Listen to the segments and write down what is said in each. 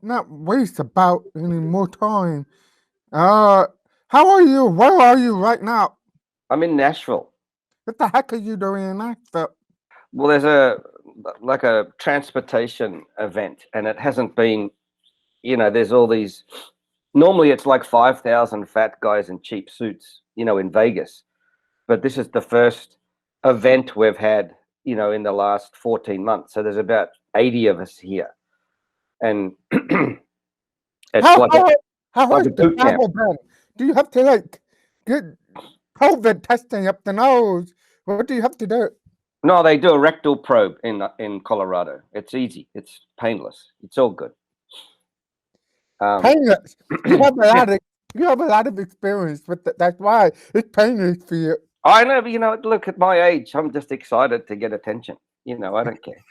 not waste about any more time. Uh, how are you? Where are you right now? I'm in Nashville. What the heck are you doing in Nashville? Well, there's a transportation event, and it hasn't been. There's all these. Normally, it's like 5,000 fat guys in cheap suits, in Vegas. But this is the first event we've had, in the last 14 months. So there's about 80 of us here, and it's How like how how like has a the boot camp. travel been? Do you have to get COVID testing up the nose? What do you have to do? No, they do a rectal probe in Colorado. It's easy. It's painless. It's all good. Um, Painless. You have a yeah, lot of you have a lot of experience with that. That's why it's painless for you. I know. But, look at my age. I'm just excited to get attention. I don't care.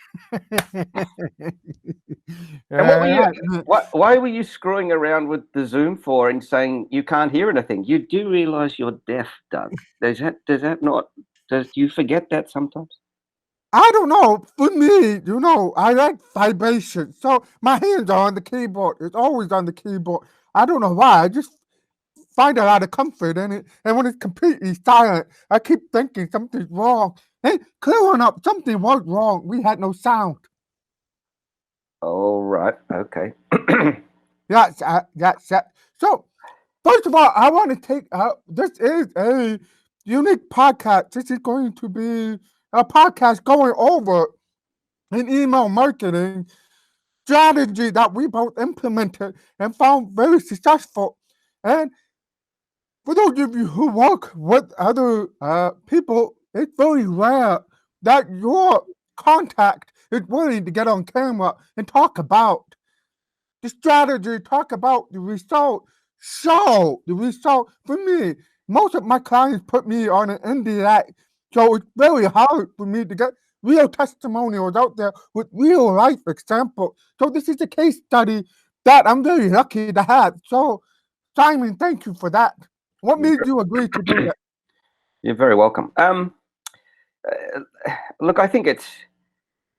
And what were you? Yeah. Why were you screwing around with the Zoom for and saying you can't hear anything? You do realize you're deaf, Doug. Does that not? Does you forget that sometimes? I don't know. For me, I like vibration. So my hands are on the keyboard. It's always on the keyboard. I don't know why. I just find a lot of comfort in it. And when it's completely silent, I keep thinking something's wrong. Hey, clearing up, something was wrong. We had no sound. All right. Okay. That's. So, first of all, I want to take out this is a unique podcast. This is going to be a podcast going over an email marketing strategy that we both implemented and found very successful. And for those of you who work with other people, it's very rare that your contact is willing to get on camera and talk about the strategy, talk about the result, show the result. For me, most of my clients put me on an NDA, so it's very hard for me to get real testimonials out there with real life examples. So this is a case study that I'm very lucky to have. So, Simon, thank you for that. What You're made you agree to do that? you're very welcome. Look, I think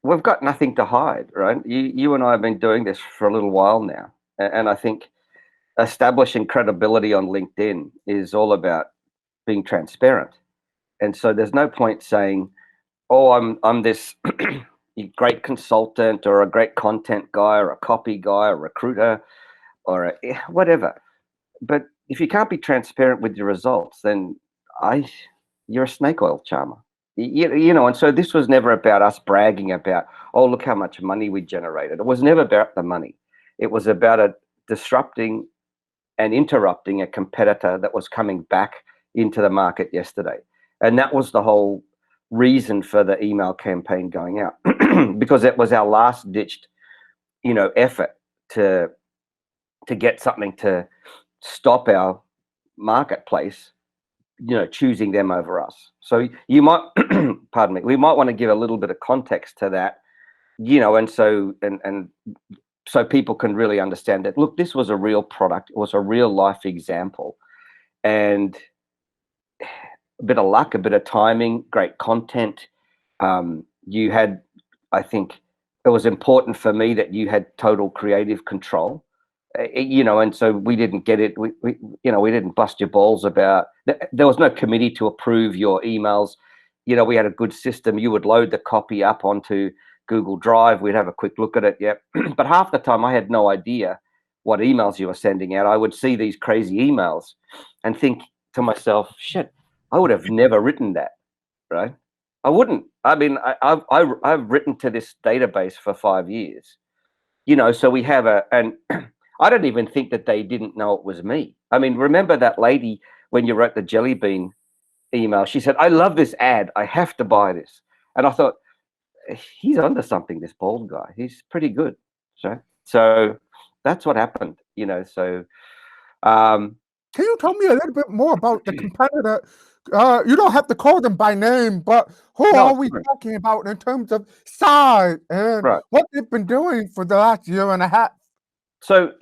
we've got nothing to hide, right? You and I have been doing this for a little while now, and I think establishing credibility on LinkedIn is all about being transparent. And so there's no point saying, "Oh, I'm this great consultant or a great content guy or a copy guy or a recruiter or whatever." But if you can't be transparent with your results, then I you're a snake oil charmer. And so this was never about us bragging about, oh, look how much money we generated. It was never about the money. It was about disrupting and interrupting a competitor that was coming back into the market yesterday. And that was the whole reason for the email campaign going out, because it was our last ditched, effort to get something to stop our marketplace, choosing them over us. So you might, pardon me, we might want to give a little bit of context to that, and so people can really understand that. Look, this was a real product. It was a real life example, and a bit of luck, a bit of timing, great content. You had, I think, it was important for me that you had total creative control. And so we didn't get it. We didn't bust your balls about. There was no committee to approve your emails. We had a good system. You would load the copy up onto Google Drive. We'd have a quick look at it. Yep. But half the time, I had no idea what emails you were sending out. I would see these crazy emails and think to myself, "Shit, I would have never written that." Right? I wouldn't. I mean, I've written to this database for 5 years. So we have and I don't even think that they didn't know it was me. I mean, remember that lady when you wrote the jelly bean email? She said, "I love this ad. I have to buy this." And I thought, he's onto something, this bald guy. He's pretty good. So that's what happened, So um, Can you tell me a little bit more about the competitor? You don't have to call them by name, but who no, are it's we fine. talking about in terms of size and Right. what they've been doing for the last year and a half? So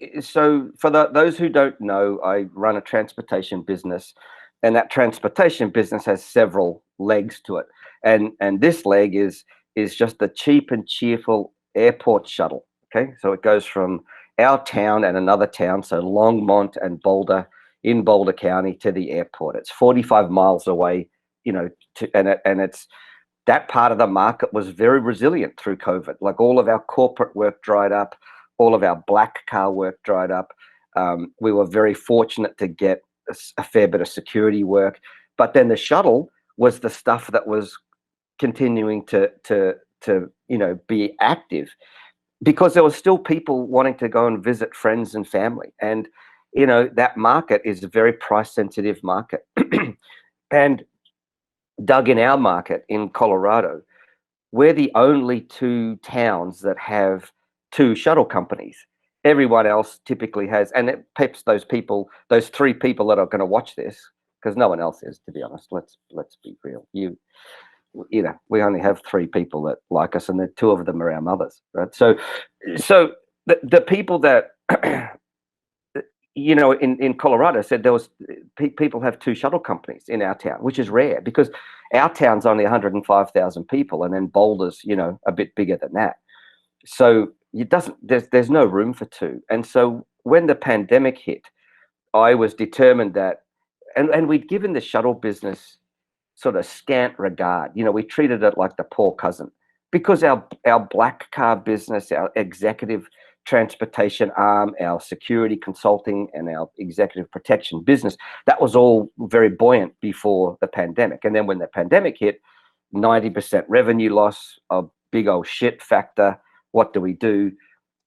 for those who don't know, I run a transportation business, and that transportation business has several legs to it. And this leg is just the cheap and cheerful airport shuttle. Okay, so it goes from our town and another town, so Longmont and Boulder, in Boulder County, to the airport. It's 45 miles away, and it's that part of the market was very resilient through COVID. Like, all of our corporate work dried up, all of our black car work dried up. We were very fortunate to get a fair bit of security work, but then the shuttle was the stuff that was continuing to be active, because there was still people wanting to go and visit friends and family. And that market is a very price sensitive market. And Doug, in our market in Colorado, we're the only two towns that have two shuttle companies. Everyone else typically has, and it peps those people, those three people that are going to watch this, because no one else is, to be honest. Let's be real. We only have three people that like us, and the two of them are our mothers, right? So the people that in Colorado said there was people have two shuttle companies in our town, which is rare, because our town's only 105,000 people, and then Boulder's a bit bigger than that. So there's no room for two. And so when the pandemic hit, I was determined that, and we'd given the shuttle business sort of scant regard. We treated it like the poor cousin, because our black car business, our executive transportation arm, our security consulting, and our executive protection business, that was all very buoyant before the pandemic. And then when the pandemic hit, 90% revenue loss, a big old shit factor. What do we do?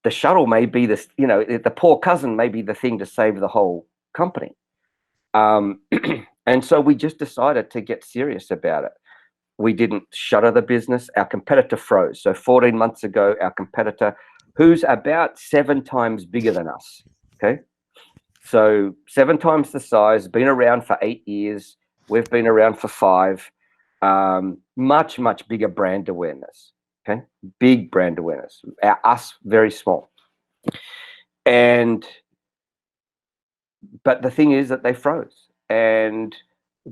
The shuttle may be this, the poor cousin may be the thing to save the whole company. And so we just decided to get serious about it. We didn't shutter the business. Our competitor froze. So 14 months ago, our competitor, who's about 7 times bigger than us, okay? So 7 times the size, been around for 8 years. We've been around for 5. Much, much bigger brand awareness, okay? Big brand awareness. Us, very small. But the thing is that they froze.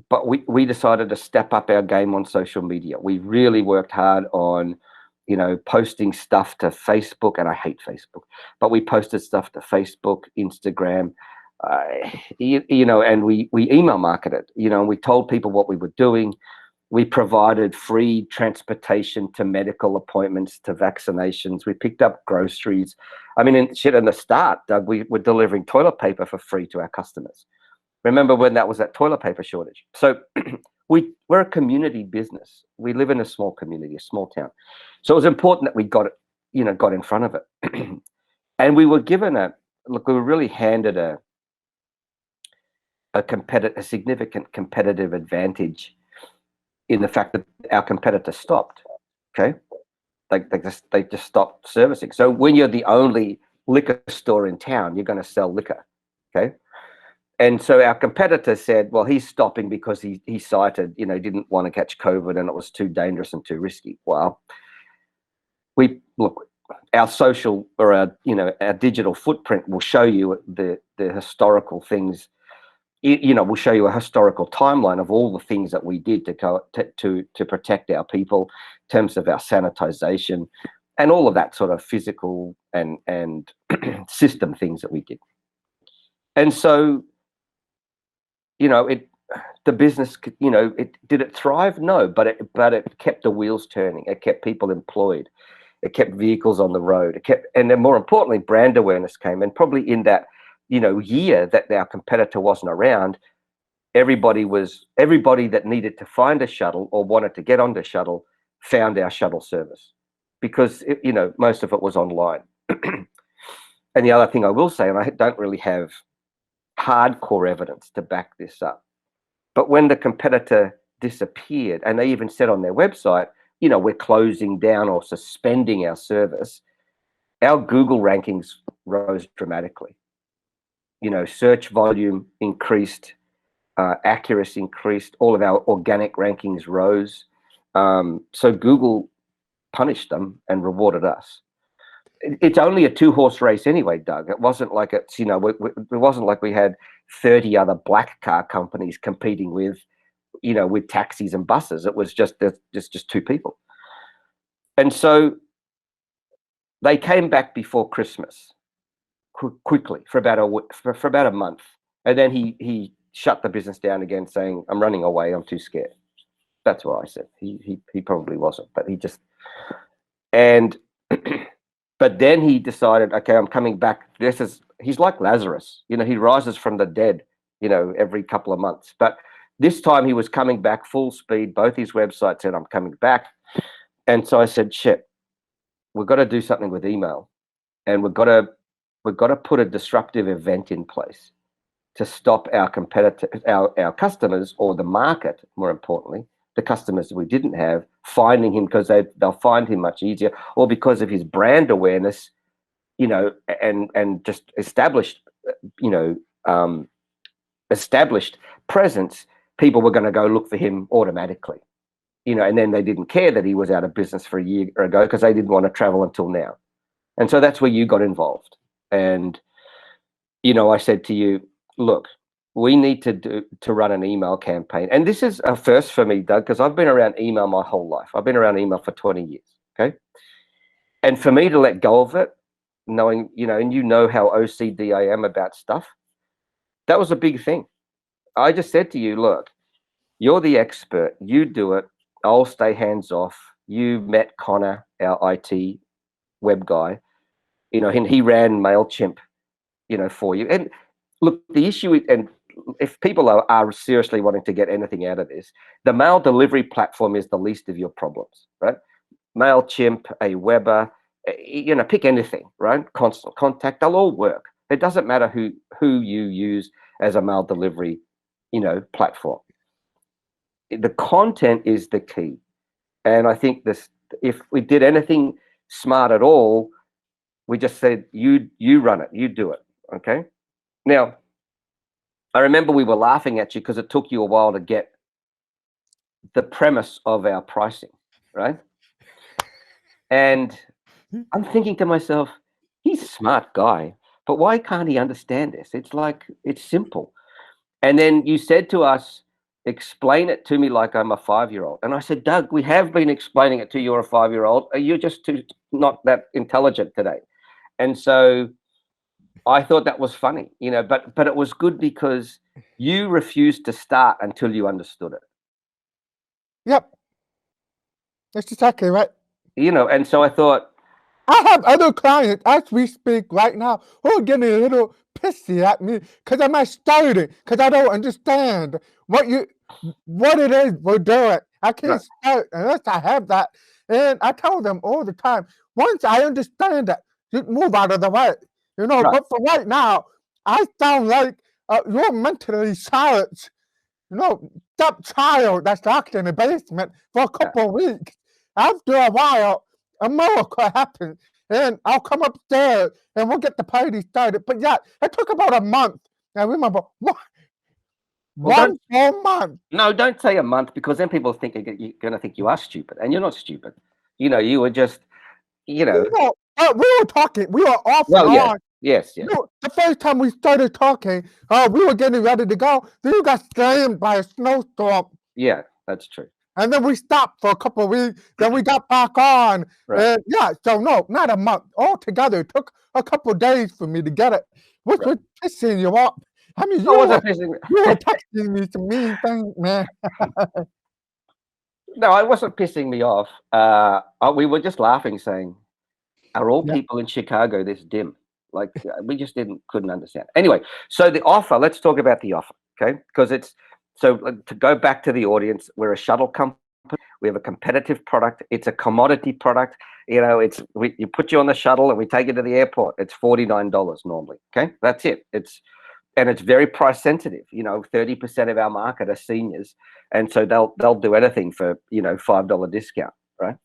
But we decided to step up our game on social media. We really worked hard on, posting stuff to Facebook, and I hate Facebook, but we posted stuff to Facebook, Instagram, and we email marketed, and we told people what we were doing. We provided free transportation to medical appointments, to vaccinations. We picked up groceries. I mean, in the start, Doug, we were delivering toilet paper for free to our customers. Remember when that was that toilet paper shortage? So we're a community business. We live in a small community, a small town. So it was important that we got in front of it. And we were given we were really handed a significant competitive advantage in the fact that our competitor stopped. Okay. They just stopped servicing. So when you're the only liquor store in town, you're going to sell liquor. Okay. And so our competitor said, well, he's stopping because he cited, didn't want to catch COVID and it was too dangerous and too risky. Well, our social, or our digital footprint will show you the historical things. We'll show you a historical timeline of all the things that we did to protect our people in terms of our sanitization and all of that sort of physical and system things that we did. And so, the business, did it thrive? No, but it kept the wheels turning. It kept people employed. It kept vehicles on the road. And then more importantly, brand awareness came. And probably in that, year that our competitor wasn't around, everybody that needed to find a shuttle or wanted to get on the shuttle found our shuttle service, because most of it was online. And the other thing I will say, and I don't really have hardcore evidence to back this up, but when the competitor disappeared, and they even said on their website, we're closing down or suspending our service, our Google rankings rose dramatically. Search volume increased, accuracy increased, all of our organic rankings rose. So Google punished them and rewarded us. It's only a 2-horse race anyway, Doug. It wasn't like it wasn't like we had 30 other black car companies competing with taxis and buses. It was just 2 people. And so they came back before Christmas. quickly for about for about a month, and then he shut the business down again, saying, "I'm running away. I'm too scared." That's what I said. He probably wasn't, but he just and. But then he decided, okay, I'm coming back. He's like Lazarus, he rises from the dead, every couple of months. But this time he was coming back full speed. Both his websites said, I'm coming back. And so I said, shit, we've got to do something with email, and we've got to put a disruptive event in place to stop our competitors, our customers, or the market, more importantly, the customers that we didn't have, finding him, because they'll find him much easier, or because of his brand awareness, and just established, established presence. People were going to go look for him automatically, and then they didn't care that he was out of business for a year ago because they didn't want to travel until now. And so that's where you got involved. And, I said to you, look, we need to run an email campaign. And this is a first for me, Doug, because I've been around email my whole life. I've been around email for 20 years, okay? And for me to let go of it, knowing, and how OCD I am about stuff, that was a big thing. I just said to you, look, you're the expert. You do it. I'll stay hands off. You met Connor, our IT web guy, and he ran MailChimp, for you. And look, the issue, and if people are seriously wanting to get anything out of this, the mail delivery platform is the least of your problems, right? MailChimp, Aweber, pick anything, right? Constant Contact, they'll all work. It doesn't matter who you use as a mail delivery, platform. The content is the key. And I think if we did anything smart at all, we just said, you run it, you do it, okay? Now, I remember we were laughing at you because it took you a while to get the premise of our pricing, right? And I'm thinking to myself, he's a smart guy, but why can't he understand this? It's simple. And then you said to us, explain it to me like I'm a 5-year-old. And I said, Doug, we have been explaining it to you, you're a 5-year-old. You're just not that intelligent today. And so I thought that was funny, but it was good because you refused to start until you understood it. Yep. That's exactly right. And so I thought, I have other clients as we speak right now who are getting a little pissy at me because I'm not starting, because I don't understand what it is we're doing. I can't start unless I have that. And I tell them all the time, once I understand that, just move out of the way. But for right now, I sound like you're mentally challenged. Stepchild that's locked in the basement for a couple of weeks. After a while, a miracle happens, and I'll come upstairs and we'll get the party started. But yeah, it took about a month. I remember one whole month. No, don't say a month, because then people think you're going to think you are stupid, and you're not stupid. You were just, we were talking. We were off and on. Yes. The first time we started talking, we were getting ready to go. Then you got slammed by a snowstorm. Yeah, that's true. And then we stopped for a couple of weeks. Then we got back on. Right. So no, not a month. Altogether, it took a couple of days for me to get it. Which was pissing you off. I mean, you were texting me some mean things, man. No, I wasn't pissing me off. We were just laughing, saying, are all people in Chicago this dim? Like, we just couldn't understand. Anyway, so the offer, let's talk about the offer, okay? Because to go back to the audience, we're a shuttle company. We have a competitive product. It's a commodity product. You put you on the shuttle and we take you to the airport. It's $49 normally, okay? That's it. It's very price sensitive. 30% of our market are seniors, and so they'll do anything for $5 discount, right?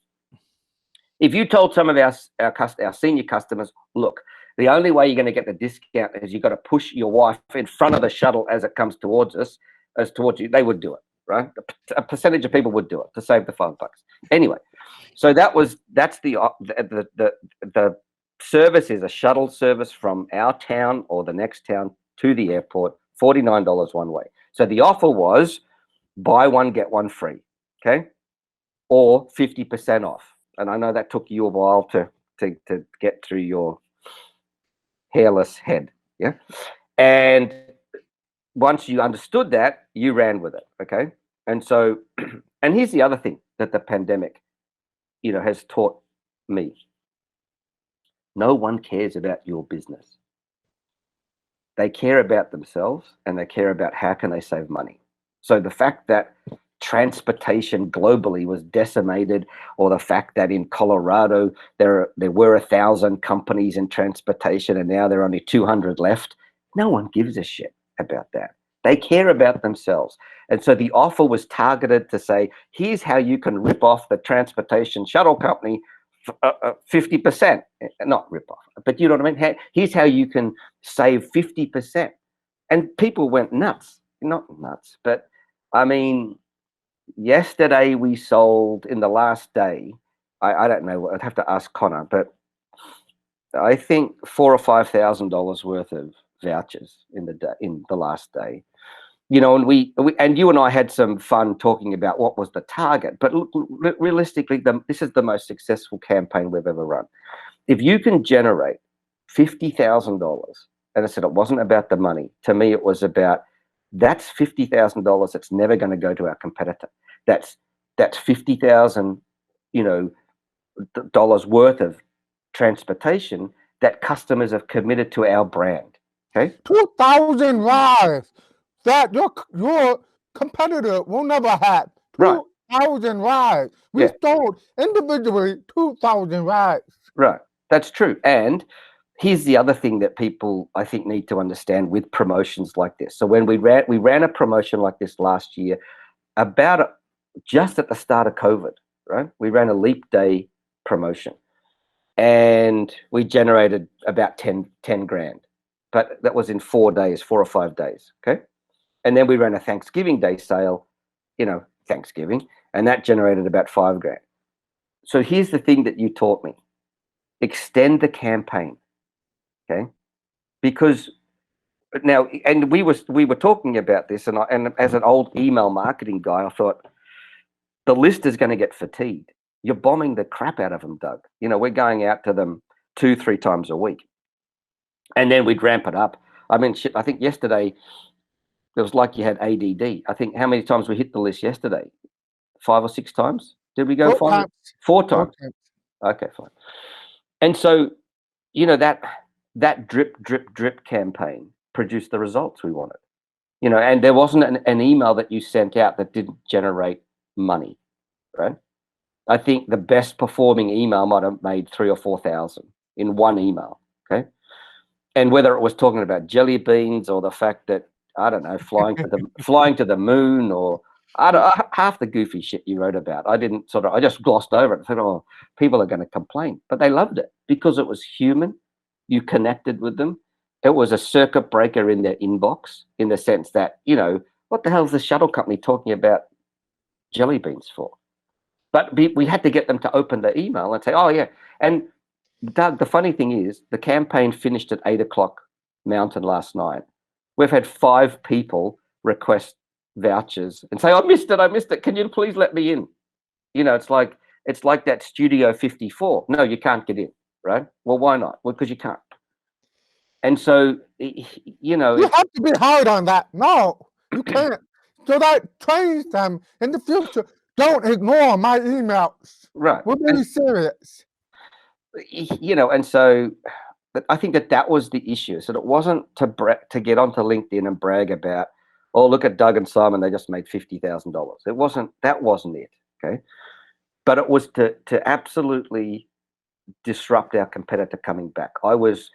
If you told some of our senior customers, look, the only way you're going to get the discount is you've got to push your wife in front of the shuttle as it comes towards you, they would do it, right? A percentage of people would do it to save the $5. Anyway, so that's the service is a shuttle service from our town or the next town to the airport, $49 one way. So the offer was buy one, get one free, okay? Or 50% off. And I know that took you a while to get through your hairless head. Yeah. And once you understood that, you ran with it. Okay. And so, and here's the other thing that the pandemic, has taught me. No one cares about your business. They care about themselves and they care about how can they save money. So the fact that transportation globally was decimated, or the fact that in Colorado there were 1,000 companies in transportation and now there are only 200 left, no one gives a shit about that. They care about themselves. And so the offer was targeted to say, here's how you can rip off the transportation shuttle company 50%, not rip off, but you know what I mean? Here's how you can save 50%. And people went nuts, not nuts, but I mean, yesterday we sold in the last day, I don't know, I'd have to ask Connor, but I think $4,000 or $5,000 worth of vouchers in the last day. And we and you and I had some fun talking about what was the target, but realistically, this is the most successful campaign we've ever run. If you can generate $50,000, and I said it wasn't about the money. To me, it was about that's $50,000 that's never going to go to our competitor. That's $50,000, dollars worth of transportation that customers have committed to our brand. Okay, 2,000 rides that your competitor will never have. Right. 2,000 rides. We sold individually 2,000 rides. Right. That's true. And here's the other thing that people, I think, need to understand with promotions like this. So when we ran a promotion like this last year, just at the start of COVID, right? We ran a Leap Day promotion and we generated about 10 grand, but that was in 4 or 5 days. Okay. And then we ran a Thanksgiving Day sale, Thanksgiving, and that generated about 5 grand. So here's the thing that you taught me. Extend the campaign. Okay. Because now, and we were talking about this, and as an old email marketing guy, I thought the list is going to get fatigued. You're bombing the crap out of them, Doug. We're going out to them 2-3 times a week, and then we'd ramp it up. I mean, shit, I think yesterday it was like you had ADD. I think how many times we hit the list yesterday? 5 or 6 times? Did we go 4 times? 4 times. Okay, fine. And so, that drip campaign produced the results we wanted. And there wasn't an email that you sent out that didn't generate money, right? I think the best performing email might have made 3,000 or 4,000 in one email. Okay. And whether it was talking about jelly beans or the fact that, I don't know, flying to the moon, or half the goofy shit you wrote about, I just glossed over it and said, oh, people are going to complain, but they loved it because it was human. You connected with them. It was a circuit breaker in their inbox, in the sense that, what the hell is the shuttle company talking about jelly beans for? But we had to get them to open the email and say, oh yeah. And Doug, the funny thing is, the campaign finished at 8:00 Mountain last night. We've had 5 people request vouchers and say, I missed it. Can you please let me in? It's like that Studio 54. No, you can't get in, right? Well, why not? Well, because you can't. And so, you have to be hard on that. No, you can't. So that trains them in the future. Don't ignore my emails. Right. We're really serious. And so I think that was the issue. So it wasn't to get onto LinkedIn and brag about, oh, look at Doug and Simon, they just made $50,000. That wasn't it. Okay. But it was to absolutely disrupt our competitor coming back. I was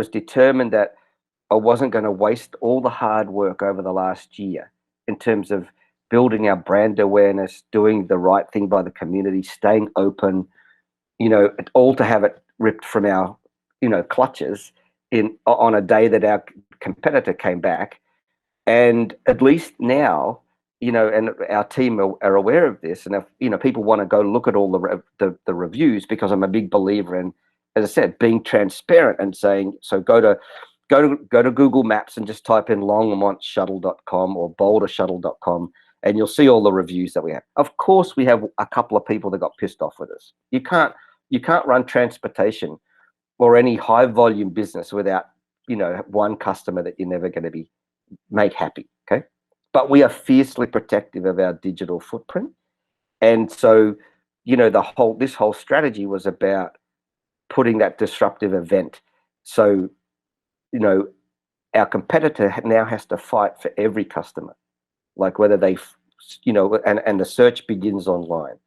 determined that I wasn't going to waste all the hard work over the last year in terms of building our brand awareness, doing the right thing by the community, staying open, all to have it ripped from our, clutches on a day that our competitor came back. And at least now, and our team are aware of this. And if, people want to go look at all the reviews, because I'm a big believer in, as I said, being transparent and saying, so go to Google Maps and just type in longmontshuttle.com or bouldershuttle.com, and you'll see all the reviews that we have. Of course, we have a couple of people that got pissed off with us. You can't run transportation or any high volume business without one customer that you're never going to make happy. Okay. But we are fiercely protective of our digital footprint. And so, this whole strategy was about putting that disruptive event. So, our competitor now has to fight for every customer, like whether they, and the search begins online.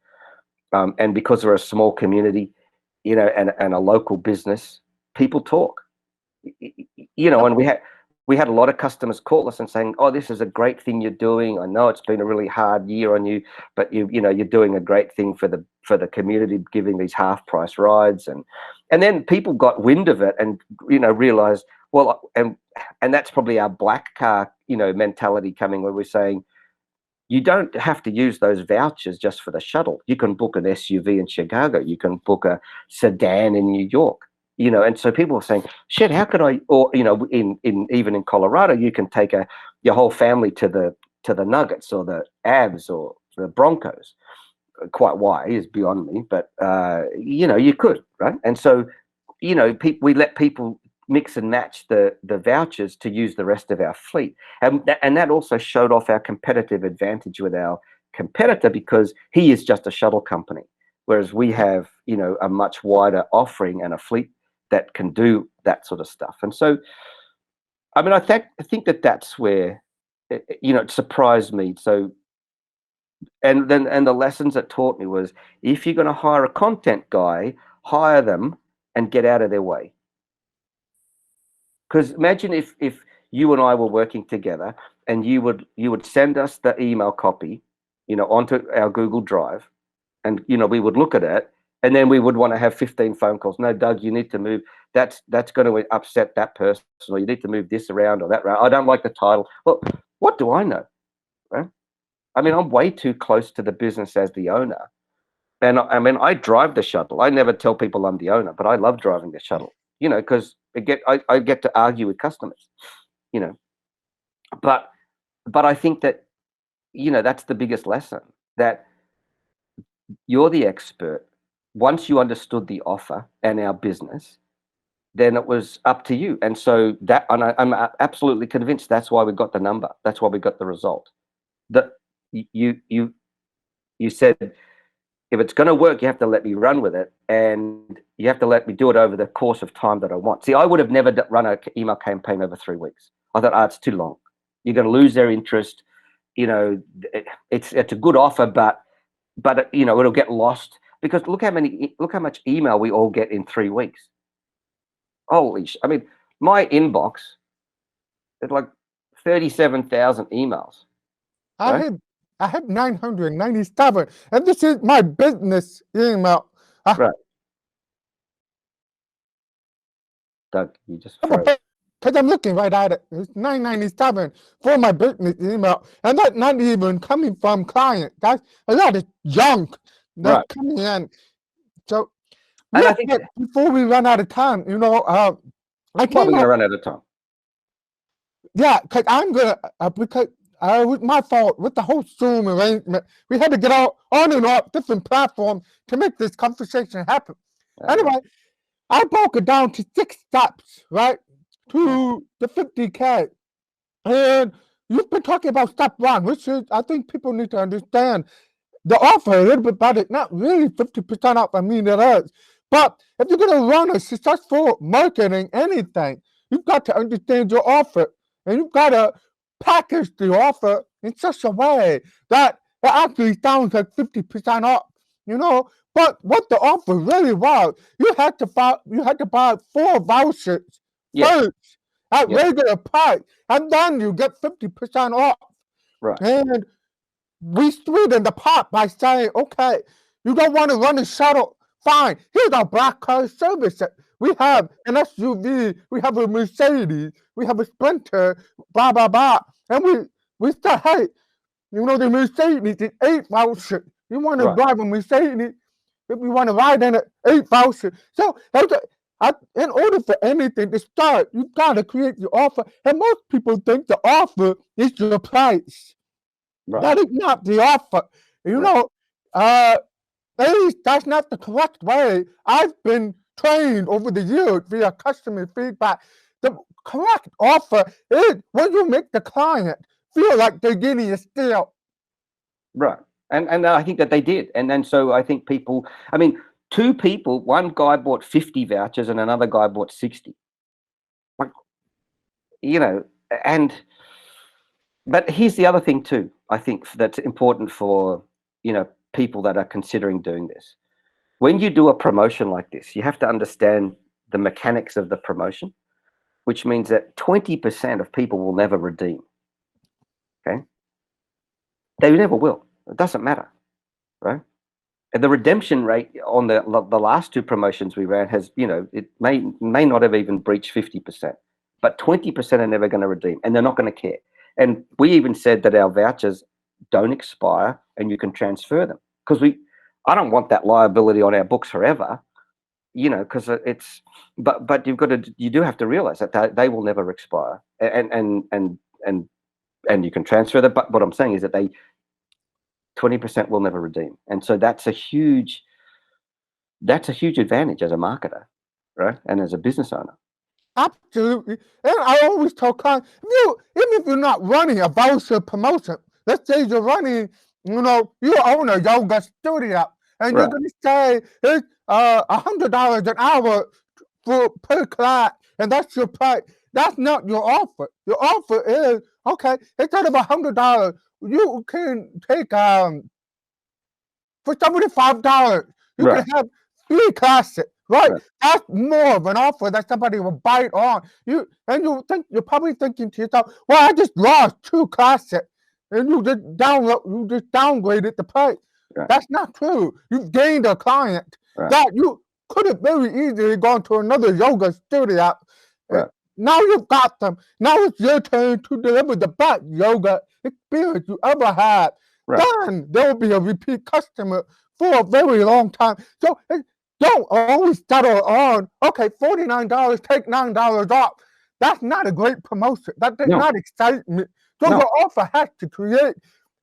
And because we're a small community, and a local business, people talk, and we had a lot of customers call us and saying, "Oh, this is a great thing you're doing. I know it's been a really hard year on you, but you're doing a great thing for the community, giving these half price rides." And then people got wind of it and realized, well, and that's probably our black car mentality coming, where we're saying, you don't have to use those vouchers just for the shuttle. You can book an SUV in Chicago. You can book a sedan in New York. And so people are saying, shit, how could I? Or even in Colorado, you can take your whole family to the Nuggets or the Avs or the Broncos. Quite why is beyond me, but you could, right? And so we let people mix and match the vouchers to use the rest of our fleet, and that also showed off our competitive advantage with our competitor, because he is just a shuttle company, whereas we have a much wider offering and a fleet that can do that sort of stuff. And so, I mean, I think that's where it surprised me. So, and the lessons it taught me was, if you're going to hire a content guy, hire them and get out of their way. Because imagine if you and I were working together, and you would send us the email copy, onto our Google Drive, and we would look at it, and then we would want to have 15 phone calls. No, Doug, you need to move. That's going to upset that person, or you need to move this around or that around. I don't like the title. Well, what do I know? Right? I mean, I'm way too close to the business as the owner. And I mean, I drive the shuttle. I never tell people I'm the owner, but I love driving the shuttle, because I get to argue with customers, but I think that, that's the biggest lesson, that you're the expert. Once you understood the offer and our business, then it was up to you. And so I'm absolutely convinced that's why we got the number. That's why we got the result. That you said, if it's going to work, you have to let me run with it, and you have to let me do it over the course of time that I want. See, I would have never run an email campaign over 3 weeks. I thought, it's too long. You're going to lose their interest. It's a good offer, but it'll get lost, because look how much email we all get in 3 weeks. Holy I mean, my inbox is like 37,000 emails. I have 997, and this is my business email. Right. Doug, you just froze. Because I'm looking right at it. It's 997 for my business email, and that's not even coming from clients. That's a lot of junk that's coming in. So, and I think before we run out of time, we're going to run out of time. Yeah, because I'm gonna because it was my fault with the whole Zoom arrangement. We had to get on and off different platforms to make this conversation happen. Anyway, I broke it down to 6 steps, right, to the 50K. And you've been talking about step 1, which is, I think people need to understand the offer a little bit better. Not really 50% off, I mean it is. But if you're going to run a successful marketing anything, you've got to understand your offer. And you've got to package the offer in such a way that it actually sounds like 50% off, But what the offer really was, you had to buy 4 vouchers first at regular price, and then you get 50% off. Right. And we sweeten the pot by saying, okay, you don't want to run a shuttle. Fine, here's our black car service. We have an SUV, we have a Mercedes, we have a Sprinter, blah, blah, blah. And we said, hey, the Mercedes is 8 vouchers. You want to drive a Mercedes, if you want to ride in it, 8 vouchers. So in order for anything to start, you've got to create your offer. And most people think the offer is your price. Right. That is not the offer. That's not the correct way. I've been trained over the years via customer feedback The correct offer is when you make the client feel like they're getting a steal. Right. And I think that they did. And so I think people, I mean, two people, one guy bought 50 vouchers and another guy bought 60. Like, you know, and but here's the other thing too, I think that's important for, people that are considering doing this. When you do a promotion like this, you have to understand the mechanics of the promotion, which means that 20% of people will never redeem. Okay. They never will. It doesn't matter, right? And the redemption rate on the last two promotions we ran has, it may not have even breached 50%, but 20% are never going to redeem, and they're not going to care. And we even said that our vouchers don't expire and you can transfer them, because I don't want that liability on our books forever, because it's, but you do have to realize that they will never expire, and you can transfer them. But what I'm saying is that 20% will never redeem, and so that's a huge advantage as a marketer, right, and as a business owner. Absolutely. And I always tell clients, even if you're not running a voucher promotion, let's say you're running, you own a yoga studio, and you're Right. going to say it's $100 an hour per class, and that's your price. That's not your offer. Your offer is, okay, instead of $100, you can take for $75, you Right. can have 3 classes, right? Right. That's more of an offer that somebody will bite on. You're probably thinking to yourself, well, I just lost 2 classes, and you just downgraded the price. Right. That's not true. You gained a client Right. that you could have very easily gone to another yoga studio. Right. Now you've got them. Now it's your turn to deliver the best yoga experience you ever had. Right. Then there will be a repeat customer for a very long time. So don't always settle on, okay, $49, take $9 off. That's not a great promotion. That does not excite me. So your offer has to create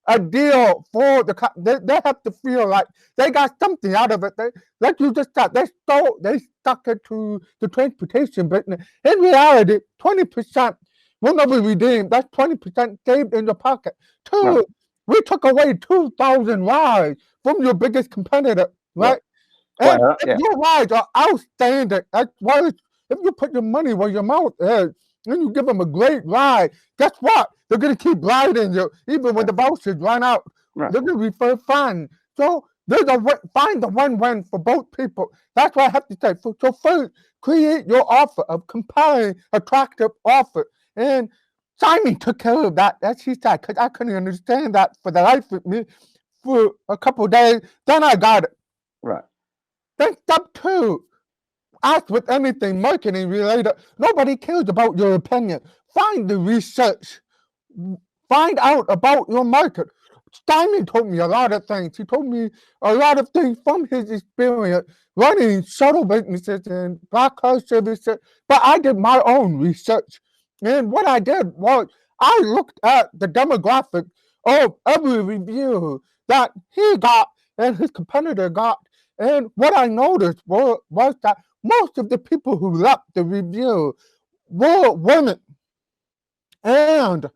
a deal for they have to feel like they got something out of it. Like you just said, they stuck it to the transportation business. In reality, 20% will never redeem. That's 20% saved in your pocket. Two, we took away 2,000 rides from your biggest competitor, right? And if your rides are outstanding, that's why if you put your money where your mouth is, and you give them a great ride, guess what? They're going to keep riding you, even when the vouchers run out. Right. They're going to refer funds. So find the win-win for both people. That's what I have to say. So first, create your offer of compelling, attractive offer. And Simon took care of that, as he said, because I couldn't understand that for the life of me for a couple of days. Then I got it. Right. Then step 2. As with anything marketing related, nobody cares about your opinion. Find the research. Find out about your market. Simon told me a lot of things. He told me a lot of things from his experience running shuttle businesses and black car services, but I did my own research. And what I did was I looked at the demographic of every review that he got and his competitor got. And what I noticed was that most of the people who left the review were women and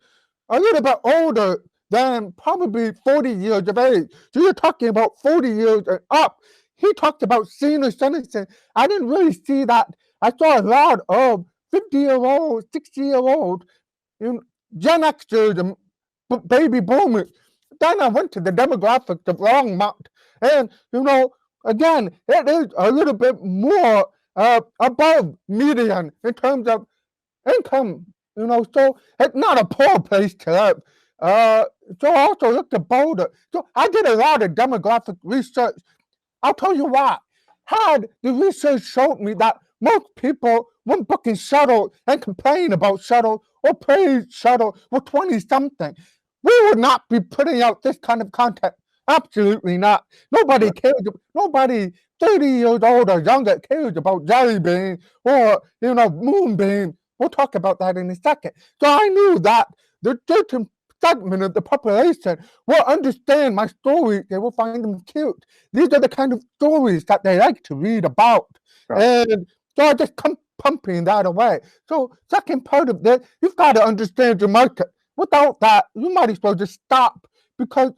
a little bit older than probably 40 years of age. So you're talking about 40 years and up. He talked about senior citizens. I didn't really see that. I saw a lot of 50-year-olds, 60-year-olds, Gen Xers, and baby boomers. Then I went to the demographics of Longmont. And, again, it is a little bit more above median in terms of income, so it's not a poor place to live. So I also looked at Boulder. So I did a lot of demographic research. I'll tell you what, had the research showed me that most people, when booking shuttle and complain about shuttle or praise shuttle, were 20-something, we would not be putting out this kind of content. Absolutely not. Nobody cares. Nobody 30 years old or younger cares about Jelly Bean or, Moonbeam. We'll talk about that in a second. So I knew that the certain segment of the population will understand my stories. They will find them cute. These are the kind of stories that they like to read about. Right. And so I just pumping that away. So second part of this, you've got to understand your market. Without that, you might as well just stop because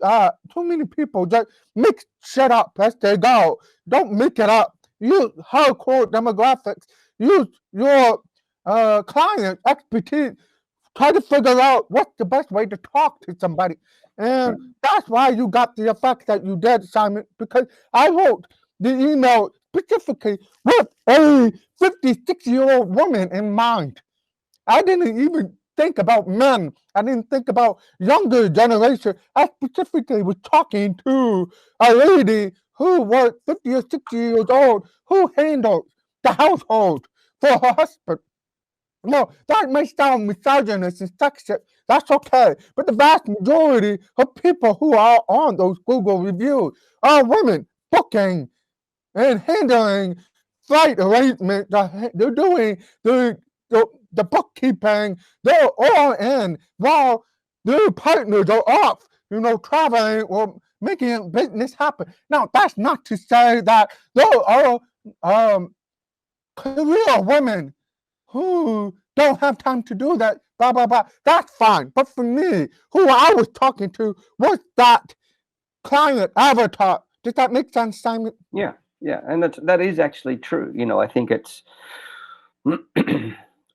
too many people just make shit up as they go. Don't make it up. Use hardcore demographics. Use your client expertise. Try to figure out what's the best way to talk to somebody. And that's why you got the effect that you did, Simon, because I wrote the email specifically with a 56-year-old woman in mind. I didn't even think about men. I didn't think about younger generation. I specifically was talking to a lady who was 50 or 60 years old who handled the household for her husband. No, that may sound misogynist and sexist. That's okay. But the vast majority of people who are on those Google reviews are women booking and handling flight arrangements. They're doing the bookkeeping. They're all in while their partners are off, traveling or making business happen. Now, that's not to say that there are career women who don't have time to do that, blah, blah, blah. That's fine. But for me, who I was talking to was that client avatar. Does that make sense, Simon? Yeah, and that is actually true. I think it's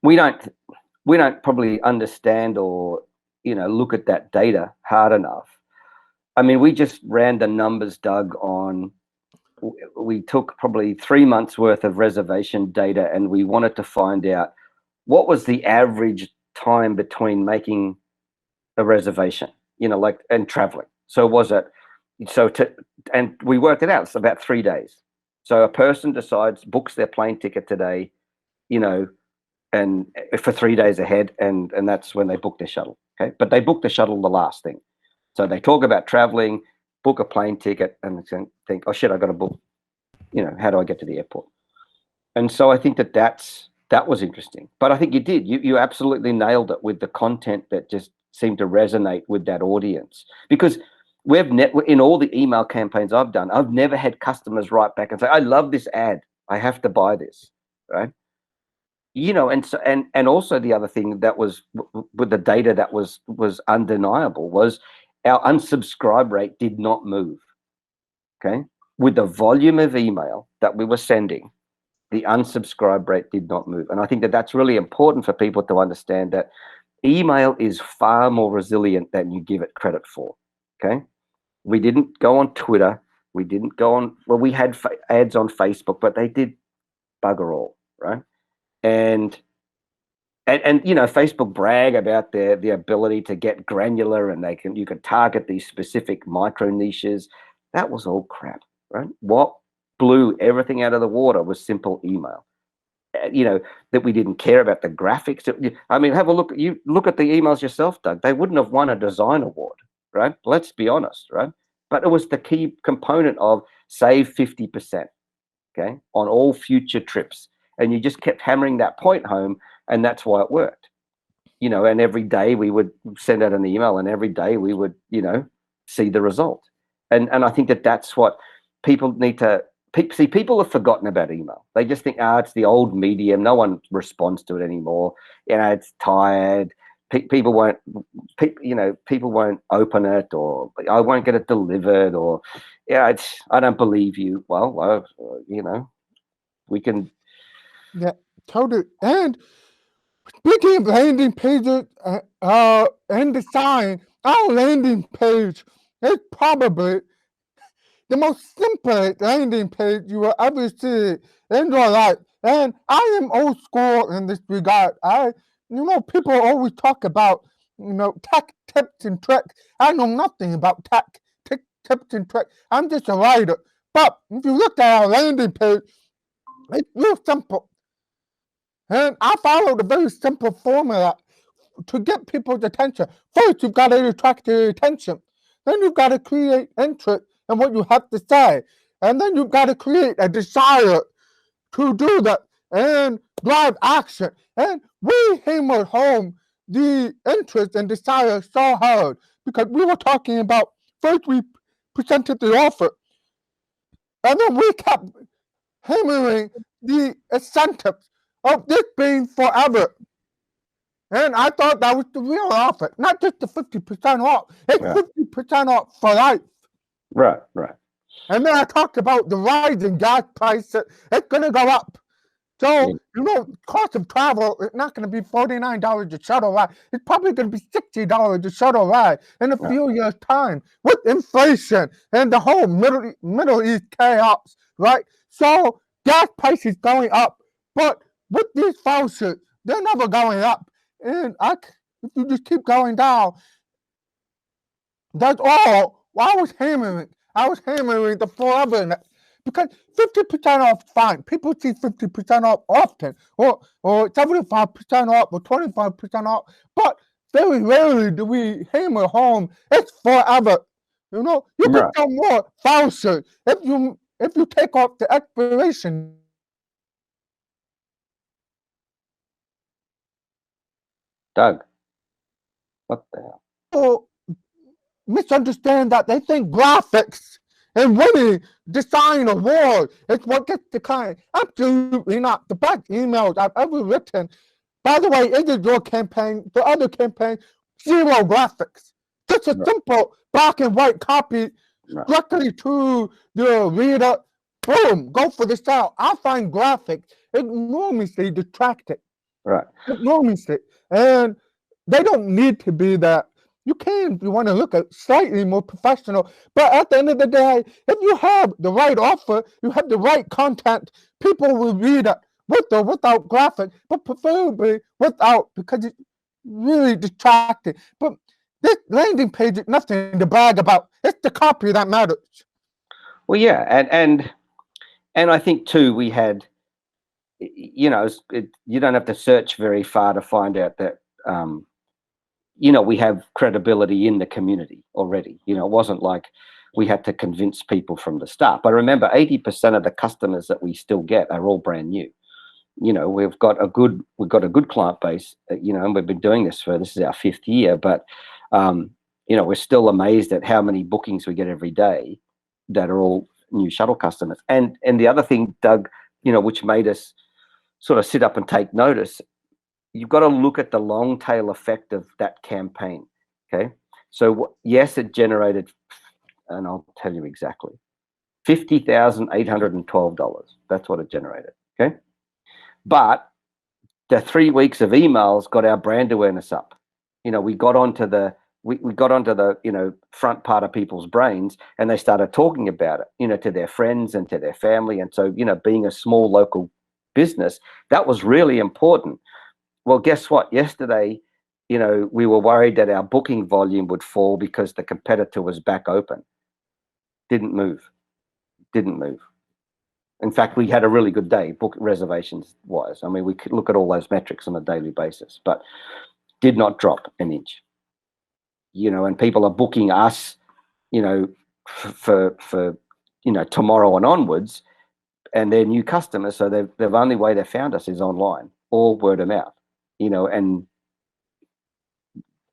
we don't probably understand or look at that data hard enough. I mean, we just ran the numbers, Doug, on. We took probably 3 months worth of reservation data, and we wanted to find out what was the average time between making a reservation, and traveling. And we worked it out. It's about 3 days. So a person books their plane ticket today, and for 3 days ahead, and that's when they book their shuttle. Okay, but they book the shuttle the last thing. So they talk about traveling, book a plane ticket, and think, oh shit, I got to book. How do I get to the airport? And so I think that was interesting. But I think you did. You absolutely nailed it with the content that just seemed to resonate with that audience. Because in all the email campaigns I've done, I've never had customers write back and say, I love this ad. I have to buy this, right? And also the other thing that was with the data that was undeniable was our unsubscribe rate did not move. Okay. With the volume of email that we were sending, the unsubscribe rate did not move. And I think that that's really important for people to understand that email is far more resilient than you give it credit for. Okay. We didn't go on Twitter. We didn't go on, we had ads on Facebook, but they did bugger all, right? And Facebook brag about the ability to get granular, and you can target these specific micro niches. That was all crap, right? What blew everything out of the water was simple email. That we didn't care about the graphics. I mean, have a look. You look at the emails yourself, Doug. They wouldn't have won a design award, right? Let's be honest, right? But it was the key component of save 50%, okay, on all future trips. And you just kept hammering that point home, and that's why it worked. And every day we would send out an email, and every day we would, see the result. And I think that's what people need to see. People have forgotten about email. They just think, it's the old medium. No one responds to it anymore. It's tired. People won't open it, or I won't get it delivered, or I don't believe you. Well, we can. Yeah, totally. And speaking of landing pages and design, our landing page is probably the most simplest landing page you will ever see in your life. And I am old school in this regard. People always talk about, tech tips and tricks. I know nothing about tech tips and tricks. I'm just a writer. But if you look at our landing page, it's real simple. And I followed a very simple formula to get people's attention. First, you've got to attract their attention. Then you've got to create interest in what you have to say. And then you've got to create a desire to do that and drive action. And we hammered home the interest and desire so hard because we were talking about, first we presented the offer, and then we kept hammering the incentives of this being forever. And I thought that was the real offer, not just the 50% off. It's Yeah. 50% off for life. Right. And then I talked about the rising gas price. It's going to go up. So, Yeah. cost of travel is not going to be $49 a shuttle ride. It's probably going to be $60 a shuttle ride in a few years' time with inflation and the whole Middle East chaos, right? So, gas prices going up. But with these vouchers, they're never going up. And if you just keep going down, that's all. I was hammering the forever because 50% off fine. People see 50% off often, or 75% off, or 25% off. But very rarely do we hammer home. It's forever. You can Right. get more vouchers if you take off the expiration. Doug, what the hell? People misunderstand that. They think graphics and winning design award is what gets the client. Absolutely not. The best emails I've ever written, by the way, isn't your campaign. The other campaign, zero graphics. Just a simple black and white copy directly to the reader. Boom, go for the sale. I find graphics enormously distracting. Right. Enormously. And they don't need to be that. You can if you want to look at slightly more professional. But at the end of the day, if you have the right offer, you have the right content, people will read it with or without graphics, but preferably without, because it's really distracting. But this landing page is nothing to brag about. It's the copy that matters. Well, yeah, and I think too we had, you don't have to search very far to find out that we have credibility in the community already. It wasn't like we had to convince people from the start. But remember, 80% of the customers that we still get are all brand new. We've got a good client base, and we've been doing this is our 5th year, but we're still amazed at how many bookings we get every day that are all new shuttle customers. And the other thing, Doug, which made us sort of sit up and take notice, you've got to look at the long tail effect of that campaign. Okay. So yes, it generated, and I'll tell you exactly, $50,812. That's what it generated. Okay. But the 3 weeks of emails got our brand awareness up. We got onto the front part of people's brains, and they started talking about it, to their friends and to their family. And so, being a small local business, that was really important. Well, guess what? Yesterday, we were worried that our booking volume would fall because the competitor was back open. Didn't move. In fact, we had a really good day, book reservations wise. I mean, we could look at all those metrics on a daily basis, but did not drop an inch. And people are booking us, for tomorrow and onwards, and they're new customers. So the only way they found us is online or word of mouth. And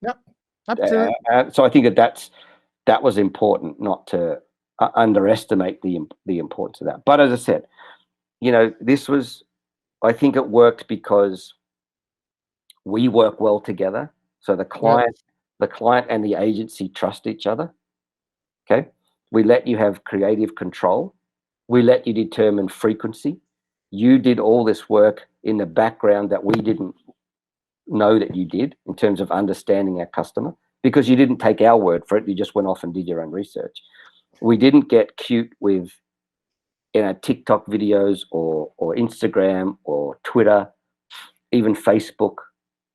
yep, absolutely. So I think that was important, not to underestimate the importance of that. But as I said, I think it worked because we work well together. So the client and the agency trust each other. Okay, we let you have creative control. We let you determine frequency. You did all this work in the background that we didn't know that you did, in terms of understanding our customer, because you didn't take our word for it. You just went off and did your own research. We didn't get cute with TikTok videos or Instagram or Twitter, even Facebook.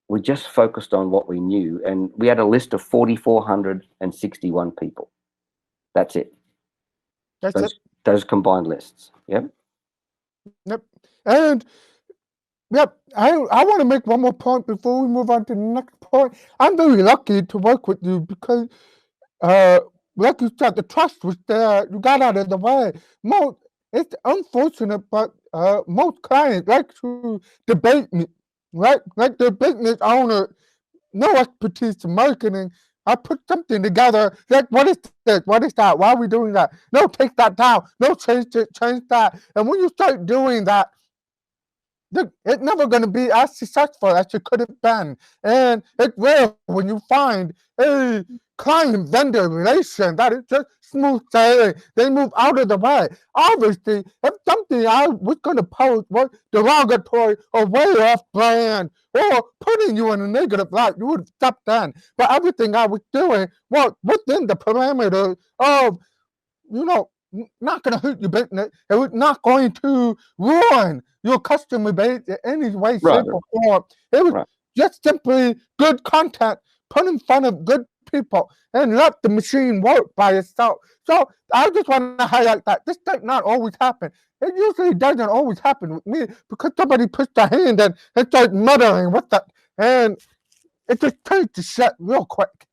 We just focused on what we knew, and we had a list of 4,461 people. That's it. Those combined lists. Yep. And yep, I want to make one more point before we move on to the next point. I'm very lucky to work with you because, like you said, the trust was there. You got out of the way. It's unfortunate, but most clients like to debate me, right? Like the business owner, no expertise in marketing. I put something together. Like, what is this? What is that? Why are we doing that? No, take that down. No, change it, change that. And when you start doing that, it's never going to be as successful as it could have been. And it's rare when you find a client vendor relation that is just smooth sailing. They move out of the way. Obviously, if something I was going to post was derogatory or way off brand or putting you in a negative light, you would have stepped in. But everything I was doing was within the parameters of, not going to hurt your business. It was not going to ruin your customer base in any way, Right. shape, or form. It was Right. just simply good content put in front of good people and let the machine work by itself. So I just want to highlight that this does not always happen. It usually doesn't always happen with me because somebody puts their hand in and starts muttering with it, and it just turns to shit real quick.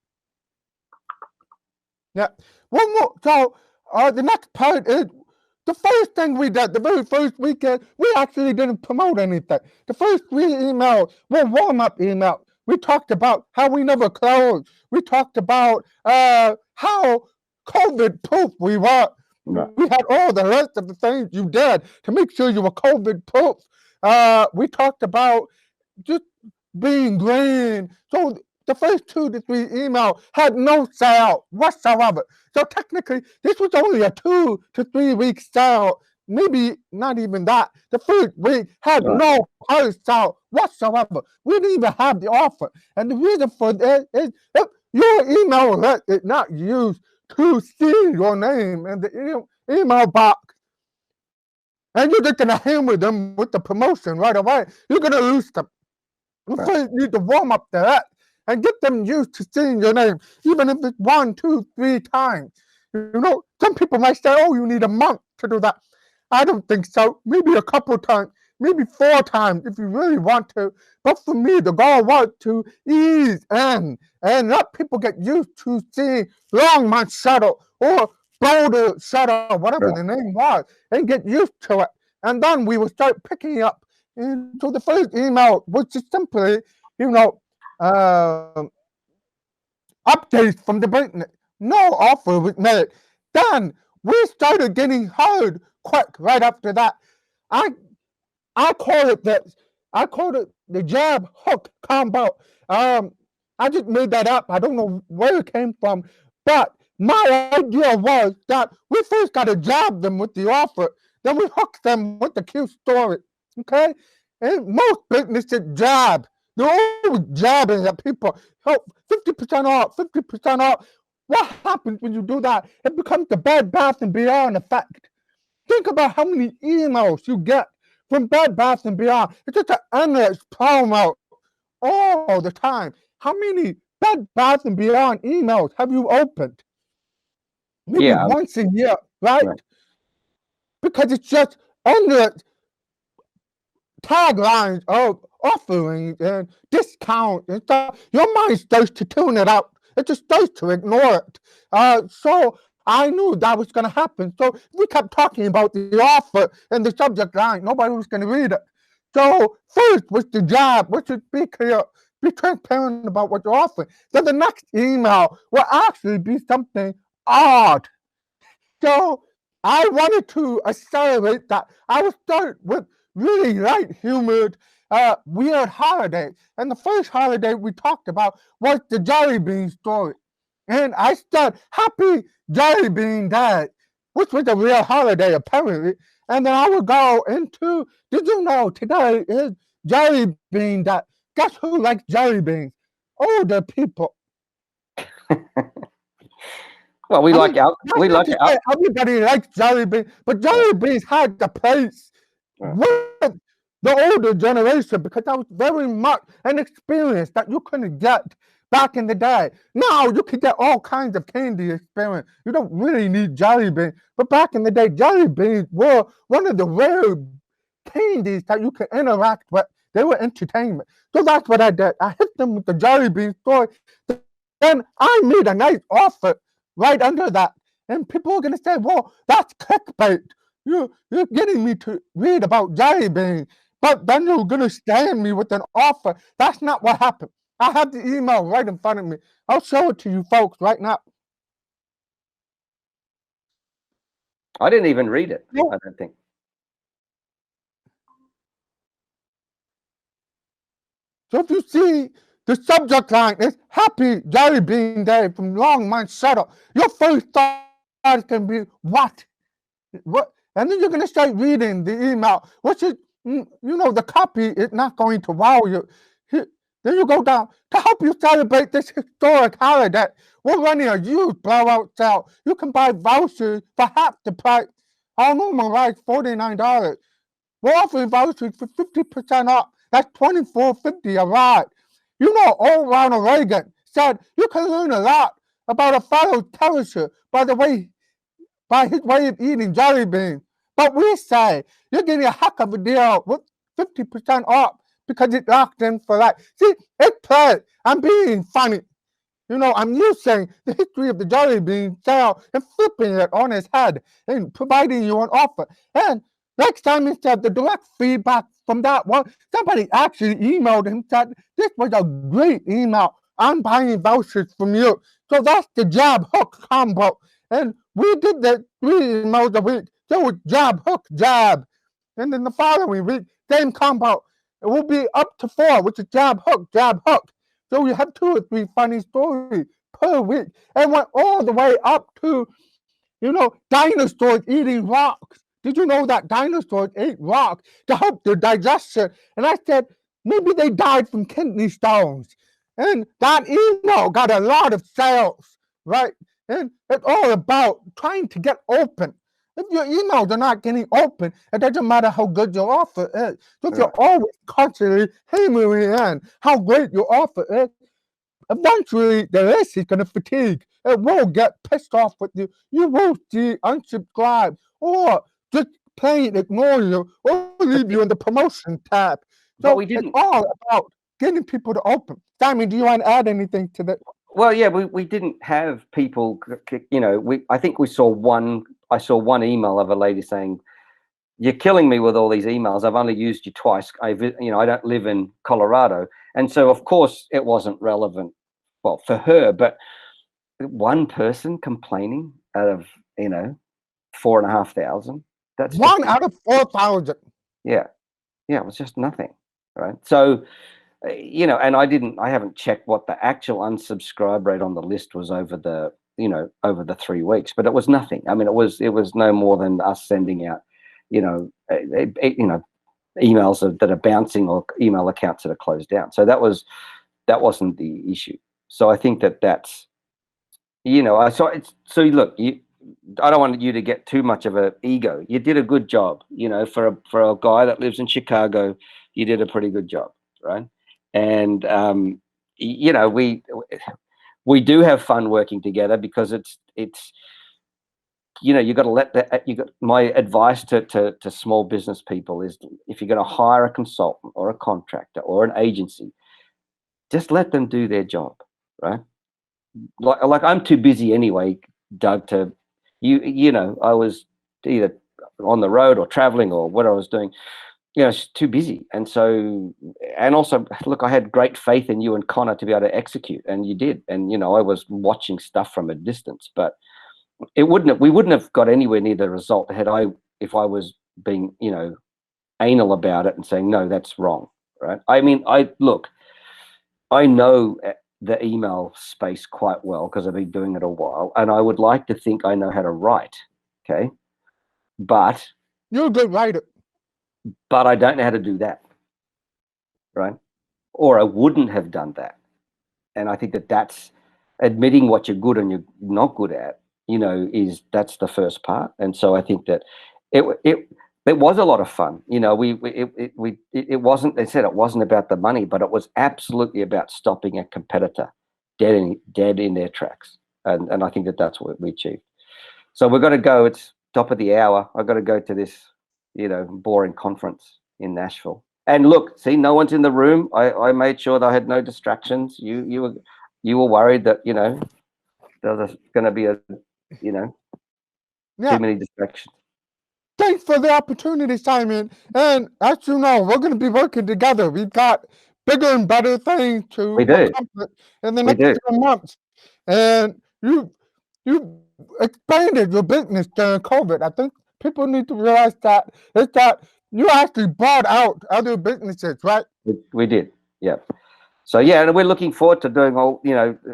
Yeah. One more. So the next part is the first thing we did, the very first weekend, we actually didn't promote anything. The first three emails were warm-up emails. We talked about how we never closed. We talked about how COVID-proof we were. Right. We had all the rest of the things you did to make sure you were COVID-proof. We talked about just being green. So the first 2 to 3 emails had no sale whatsoever. So technically, this was only a 2 to 3 week sale. Maybe not even that. The first week had Right. no hard sale whatsoever. We didn't even have the offer. And the reason for that is if your email alert is not used to see your name in the email box, and you're just going to hammer them with the promotion right away, you're going to lose them. You Right. first need to warm up that and get them used to seeing your name, even if it's 1, 2, 3 times. Some people might say, "Oh, you need a month to do that." I don't think so. Maybe a couple times, maybe 4 times if you really want to. But for me, the goal was to ease in and let people get used to seeing Longmont Shuttle or Boulder Shuttle, whatever Right. the name was, and get used to it. And then we would start picking up. And so the first email was just simply, updates from the business. No offer was made. Then we started getting hired quick right after that. I I call it that. I called it the jab hook combo. I just made that up. I don't know where it came from, but my idea was that we first got to jab them with the offer, then we hook them with the cute story. Okay, and most businesses jab. They're always jabbing at people. Help 50% off, 50% off. What happens when you do that? It becomes the Bed Bath and Beyond effect. Think about how many emails you get from Bed Bath and Beyond. It's just an endless promo all the time. How many Bed Bath and Beyond emails have you opened? Maybe Yeah. once a year, right? Right. Because it's just endless taglines of offerings and discounts and stuff. Your mind starts to tune it out. It just starts to ignore it. So I knew that was going to happen. So we kept talking about the offer and the subject line. Nobody was going to read it. So first was the job, which is be clear, be transparent about what you're offering. Then the next email will actually be something odd. So I wanted to accelerate that. I would start with really light-humored, weird holidays. And the first holiday we talked about was the Jelly Bean story. And I said, Happy Jelly Bean Day, which was a real holiday apparently. And then I would go into, did you know today is Jelly Bean Day? Guess who likes jelly beans? Older people. Well, we I like mean, al that's we not like to al say everybody likes jelly beans, but jelly beans had a place Right. with the older generation because that was very much an experience that you couldn't get back in the day. Now you can get all kinds of candy experience. You don't really need jelly beans. But back in the day, jelly beans were one of the rare candies that you could interact with. They were entertainment. So that's what I did. I hit them with the jelly bean story. Then I made a nice offer right under that. And people are going to say, well, that's clickbait. You're getting me to read about jelly beans, but then you're going to stand me with an offer. That's not what happened. I have the email right in front of me. I'll show it to you folks right now. I didn't even read it, No. I don't think. So if you see the subject line is Happy Jelly Bean Day from Longmont Shuttle, your first thought is going to be, what? And then you're going to start reading the email, which is, the copy is not going to wow you. Then you go down to help you celebrate this historic holiday. We're running a huge blowout sale. You can buy vouchers for half the price. Our normal price $49. We're offering vouchers for 50% off. That's $24.50 a ride. Old Ronald Reagan said you can learn a lot about a fellow terrorist by his way of eating jelly beans. But we say you're getting a heck of a deal with 50% off because it's locked in for life. See, it's play. I'm being funny. I'm using the history of the jelly bean sale and flipping it on its head and providing you an offer. And next time, instead, the direct feedback from that one, somebody actually emailed him said, this was a great email. I'm buying vouchers from you. So that's the jab hook combo. And we did that 3 emails a week. So it's jab hook jab. And then the following week, same combo. It will be up to 4, which is jab hook jab hook. So we have 2 or 3 funny stories per week. And went all the way up to, dinosaurs eating rocks. Did you know that dinosaurs ate rocks to help their digestion? And I said, maybe they died from kidney stones. And that email got a lot of sales, right? And it's all about trying to get open. If your emails are not getting open, it doesn't matter how good your offer is. So if you're always constantly hammering in how great your offer is, eventually the list is going to fatigue. It will get pissed off with you. You will see unsubscribe or just plain ignore you or leave you in the promotion tab. So it's all about getting people to open. Simon, do you want to add anything to that? Well, yeah, we didn't have people, I think I saw one email of a lady saying, you're killing me with all these emails. I've only used you twice. I don't live in Colorado. And so, of course, it wasn't relevant, well, for her, but one person complaining out of, 4,500. That's one out of 4,000. Yeah. Yeah, it was just nothing, right? So, and I haven't checked what the actual unsubscribe rate on the list was over the 3 weeks, but it was nothing. I mean, it was no more than us sending out, emails that are bouncing or email accounts that are closed down. So that wasn't the issue. So I think that's, so look, I don't want you to get too much of an ego. You did a good job, for a guy that lives in Chicago, you did a pretty good job, right? And we do have fun working together because it's you got to let my advice to small business people is, if you're going to hire a consultant or a contractor or an agency, just let them do their job, right? Like I'm too busy anyway, Doug, to I was either on the road or traveling or what I was doing, it's too busy. And so, and also, look, I had great faith in you and Connor to be able to execute, and you did. And, I was watching stuff from a distance, but we wouldn't have got anywhere near the result if I was being, anal about it and saying, no, that's wrong. Right. I mean, I know the email space quite well because I've been doing it a while, and I would like to think I know how to write. Okay. But you're a good writer. But I don't know how to do that, right? Or I wouldn't have done that. And I think that's admitting what you're good and you're not good at, that's the first part. And so I think that it was a lot of fun. It wasn't, they said it wasn't about the money, but it was absolutely about stopping a competitor dead in their tracks. And I think that's what we achieved. So we've got to go. It's top of the hour. I've got to go to this boring conference in Nashville. And look, see, no one's in the room. I made sure that I had no distractions. You were worried that, there was going to be too many distractions. Thanks for the opportunity, Simon. And as you know, we're going to be working together. We've got bigger and better things to accomplish in the next 2 months. And you expanded your business during COVID. I think people need to realize that you actually bought out other businesses, right? We did, yeah. So yeah, and we're looking forward to doing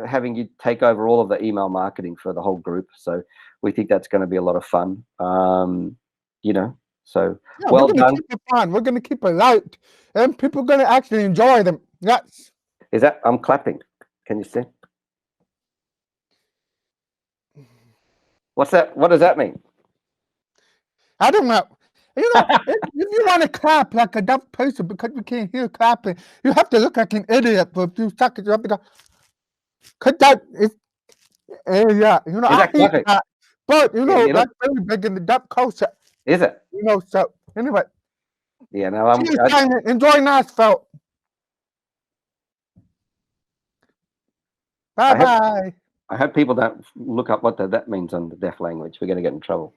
having you take over all of the email marketing for the whole group. So we think that's going to be a lot of fun. So Yeah, well we're gonna done. keep it fun. We're gonna keep it light, and people are gonna actually enjoy them. Yes. Is that I'm clapping? Can you see? What's that? What does that mean? I don't know. If you want to clap like a deaf person because you can't hear clapping, you have to look like an idiot for a few seconds. You have to go, cause that is, yeah, Is I that hate clapping? that. But Yeah, that's very big in the deaf culture. Is it? So anyway, Yeah. No, cheers, Simon. Enjoy Nashville. Bye bye. I hope people don't look up what that means on the deaf language. We're going to get in trouble.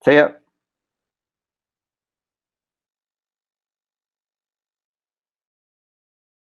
See ya.